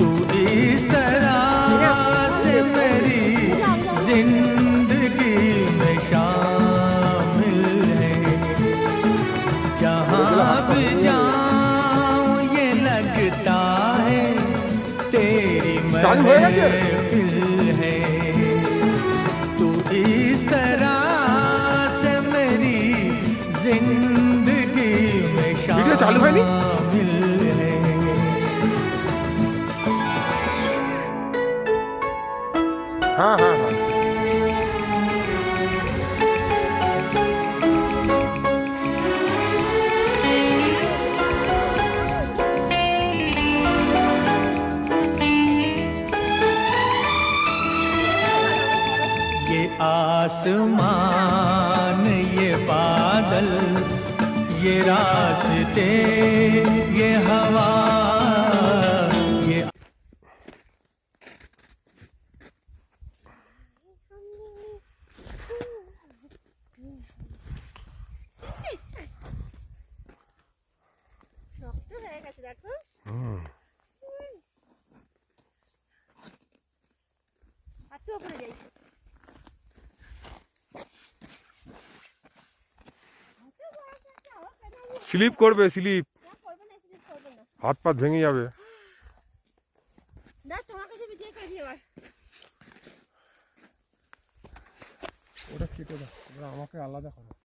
तू इस तरह से मेरी जिंदगी में शामिल है, जहाँ भी जाऊँ ये लगता है तेरी महफिल है। तू इस तरह से मेरी जिंदगी में शामिल है। हाँ हाँ हाँ ये आसमान, ये बादल, ये रास्ते, ये हवा, ये শক্ত হয়ে গেছে দেখো। হাঁটু ওপরে যাই। স্লিপ করবে, স্লিপ না করবে না, স্লিপ করবে না। হাত পা ভেঙে যাবে। না তোমাকে যে ভিডিও করে দিই এবার। ওটা কেটে দাও, আমাকে আলাদা করো।